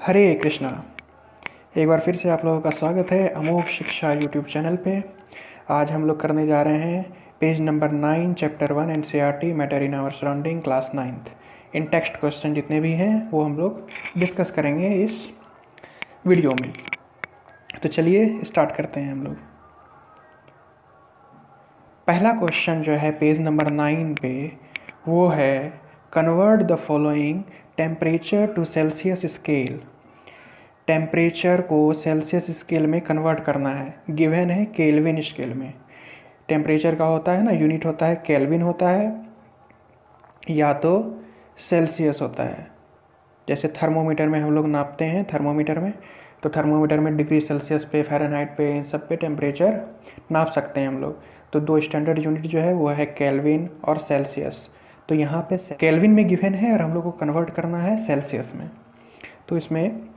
हरे कृष्णा। एक बार फिर से आप लोगों का स्वागत है अमोघ शिक्षा यूट्यूब चैनल पे। आज हम लोग करने जा रहे हैं page number 9 chapter 1 NCERT matter in our surrounding class 9th। In text question जितने भी हैं वो हम लोग डिस्कस करेंगे इस वीडियो में। तो चलिए स्टार्ट करते हैं हम लोग। पहला क्वेश्चन जो है पेज नंबर 9 पे वो है convert the following temperature to Celsius scale. Temperature को सेल्सियस स्केल में कन्वर्ट करना है। गिवन है केल्विन स्केल में। टेम्परेचर का होता है ना, यूनिट होता है केल्विन होता है या तो सेल्सियस होता है। जैसे थर्मोमीटर में हम लोग नापते हैं, थर्मोमीटर में डिग्री सेल्सियस पे, फ़ारेनहाइट पे, इन सब पे टेम्परेचर नाप सकते हैं हम लोग। तो दो स्टैंडर्ड यूनिट जो है वो है केल्विन और सेल्सियस। तो यहाँ पे केल्विन में गिवन है और हम लोग को कन्वर्ट करना है सेल्सियस में। तो इसमें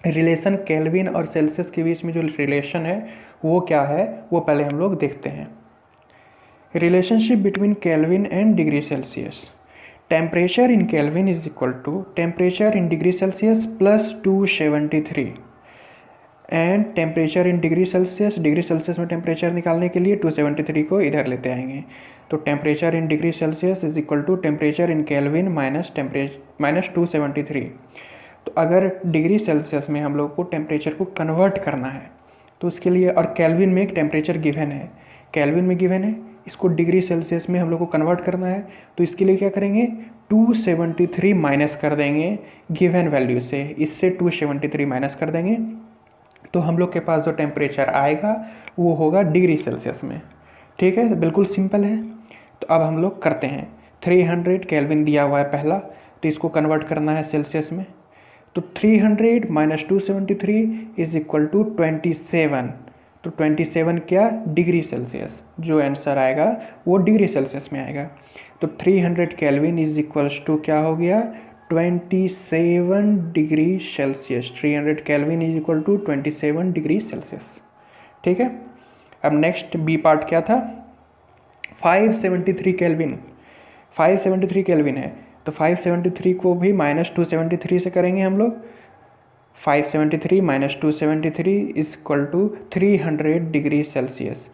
रिलेशन केल्विन और सेल्सियस के बीच में जो रिलेशन है वो क्या है वो पहले हम लोग देखते हैं। Relationship between kelvin and degree Celsius. Temperature in kelvin is equal to temperature in degree Celsius plus 273 and temperature in degree Celsius में टेम्परेचर निकालने के लिए 273 को इधर लेते आएंगे। तो temperature in degree Celsius is equal to temperature in kelvin minus 273। तो अगर डिग्री सेल्सियस में हम लोग को टेम्परेचर को कन्वर्ट करना है तो उसके लिए, और केल्विन में एक टेम्परेचर गिवन है, केल्विन में गिवन है, इसको डिग्री सेल्सियस में हम लोग को कन्वर्ट करना है। तो इसके लिए क्या करेंगे, 273 माइनस कर देंगे गिवन वैल्यू से। इससे 273 माइनस कर देंगे तो हम लोग के पास जो टेम्परेचर आएगा वो होगा डिग्री सेल्सियस में। ठीक है, बिल्कुल सिंपल है। तो अब हम लोग करते हैं। 300 केल्विन दिया हुआ है पहला, तो इसको कन्वर्ट करना है सेल्सियस में। तो 300 माइनस 273 इज इक्वल टू 27। तो 27 क्या, डिग्री सेल्सियस। जो आंसर आएगा वो डिग्री सेल्सियस में आएगा। तो 300 केल्विन इज इक्वल्स टू क्या हो गया, 27 degree Celsius. 300 kelvin is equal to 27 degree Celsius. ठीक है। अब नेक्स्ट बी पार्ट क्या था, 573 केल्विन। 573 केल्विन है तो 573 को भी माइनस 273 से करेंगे हम लोग। 573 minus 273 is equal to 300 degree Celsius.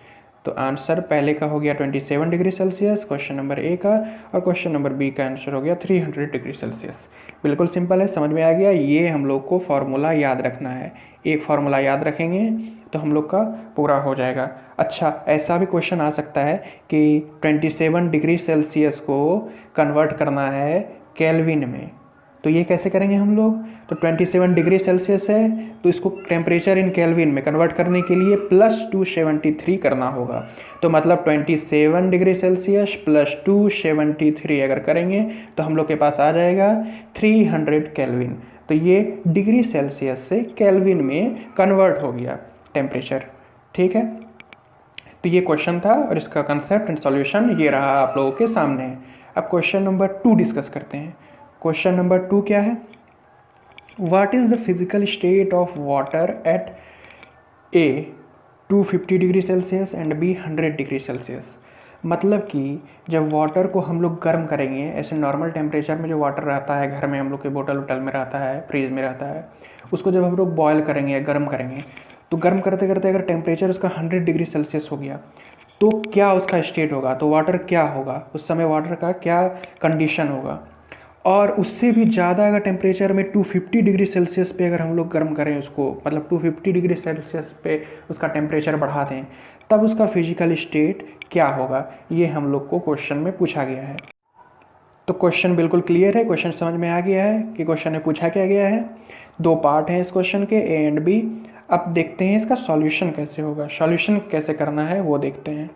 तो आंसर पहले का हो गया 27 degree Celsius, question number A का, और क्वेश्चन नंबर बी का आंसर हो गया 300 डिग्री सेल्सियस। बिल्कुल सिंपल है, समझ में आ गया। ये हम लोग को फॉर्मूला याद रखना है। एक फार्मूला याद रखेंगे तो हम लोग का पूरा हो जाएगा। अच्छा, ऐसा भी क्वेश्चन आ सकता है कि 27 डिग्री सेल्सियस को कन्वर्ट करना है केल्विन में, तो ये कैसे करेंगे हम लोग। तो 27 डिग्री सेल्सियस है तो इसको टेम्परेचर इन केल्विन में कन्वर्ट करने के लिए प्लस 273 करना होगा। तो मतलब 27 डिग्री सेल्सियस प्लस 273 अगर करेंगे तो हम लोग के पास आ जाएगा 300 केल्विन। तो ये डिग्री सेल्सियस से केल्विन में कन्वर्ट हो गया टेम्परेचर। ठीक है, तो ये क्वेश्चन था और इसका कंसेप्ट एंड सॉल्यूशन ये रहा आप लोगों के सामने। अब क्वेश्चन नंबर 2 डिस्कस करते हैं। क्वेश्चन नंबर 2 क्या है, what is the physical state of water at A 250 degree Celsius and B 100 degree Celsius. मतलब कि जब वाटर को हम लोग गर्म करेंगे, ऐसे नॉर्मल टेम्परेचर में जो वाटर रहता है घर में हम लोग के बोतल वोटल में रहता है, फ्रीज में रहता है, उसको जब हम लोग बॉयल करेंगे या गर्म करेंगे तो गर्म करते करते अगर टेम्परेचर उसका 100 डिग्री सेल्सियस हो गया तो क्या उसका स्टेट होगा, तो वाटर क्या होगा उस समय, वाटर का क्या कंडीशन होगा। और उससे भी ज़्यादा अगर टेम्परेचर में 250 डिग्री सेल्सियस पे अगर हम लोग गर्म करें उसको, मतलब 250 डिग्री सेल्सियस पे उसका टेम्परेचर बढ़ा दें, तब उसका फिजिकल स्टेट क्या होगा, ये हम लोग को क्वेश्चन में पूछा गया है। तो क्वेश्चन बिल्कुल क्लियर है, क्वेश्चन समझ में आ गया है कि क्वेश्चन में पूछा क्या गया है। दो पार्ट हैं इस क्वेश्चन के, ए एंड बी। अब देखते हैं इसका सॉल्यूशन कैसे होगा, सॉल्यूशन कैसे करना है वो देखते हैं।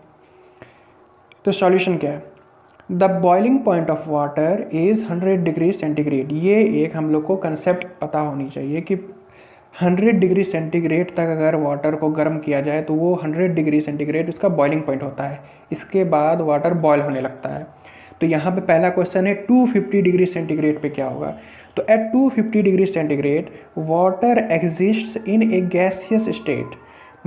तो सॉल्यूशन क्या है, the boiling point of water is 100 degree centigrade. ये एक हम लोग को कंसेप्ट पता होनी चाहिए कि 100 डिग्री सेंटीग्रेड तक अगर वाटर को गर्म किया जाए तो वो 100 डिग्री सेंटीग्रेड उसका बॉइलिंग पॉइंट होता है। इसके बाद वाटर बॉयल होने लगता है। तो यहाँ पे पहला क्वेश्चन है 250 डिग्री सेंटीग्रेड पे क्या होगा। तो at 250 degree centigrade water exists in a gaseous state.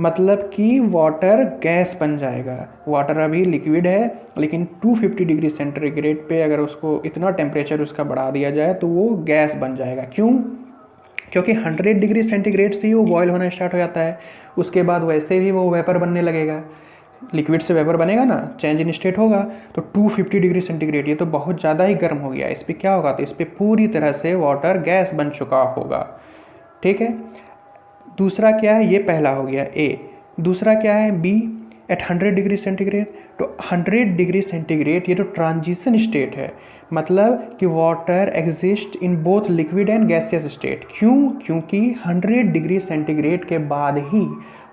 मतलब कि वाटर गैस बन जाएगा। वाटर अभी लिक्विड है लेकिन 250 डिग्री सेंटीग्रेड पे अगर उसको इतना टेम्परेचर उसका बढ़ा दिया जाए तो वो गैस बन जाएगा। क्यों, क्योंकि 100 डिग्री सेंटीग्रेड से ही वो बॉयल होना स्टार्ट हो जाता है। उसके बाद वैसे भी वो वेपर बनने लगेगा, लिक्विड से वेपर बनेगा ना, चेंज इन स्टेट होगा। तो 250 डिग्री सेंटीग्रेड, ये तो बहुत ज़्यादा ही गर्म हो गया। इस पर क्या होगा, तो इस पर पूरी तरह से वाटर गैस बन चुका होगा। ठीक है, दूसरा क्या है, ये पहला हो गया ए। दूसरा क्या है बी, एट 100 डिग्री सेंटीग्रेड। तो 100 डिग्री सेंटीग्रेड ये तो ट्रांजिशन स्टेट है, मतलब कि water exist in both liquid and gaseous state. क्यों, क्योंकि 100 डिग्री सेंटीग्रेड के बाद ही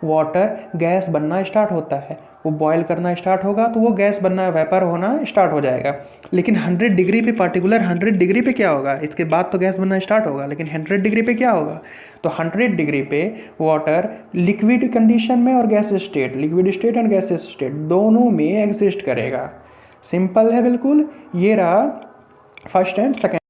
वाटर गैस बनना स्टार्ट होता है। वो बॉयल करना स्टार्ट होगा तो वो गैस बनना, वेपर होना स्टार्ट हो जाएगा। लेकिन 100 डिग्री पे, पर्टिकुलर 100 डिग्री पे क्या होगा, इसके बाद तो गैस बनना स्टार्ट होगा, लेकिन 100 डिग्री पे क्या होगा, तो 100 डिग्री पे वाटर लिक्विड कंडीशन में और gas state, liquid state and gas state दोनों में एग्जिस्ट करेगा। सिंपल है बिल्कुल। ये रहा फर्स्ट एंड सेकेंड।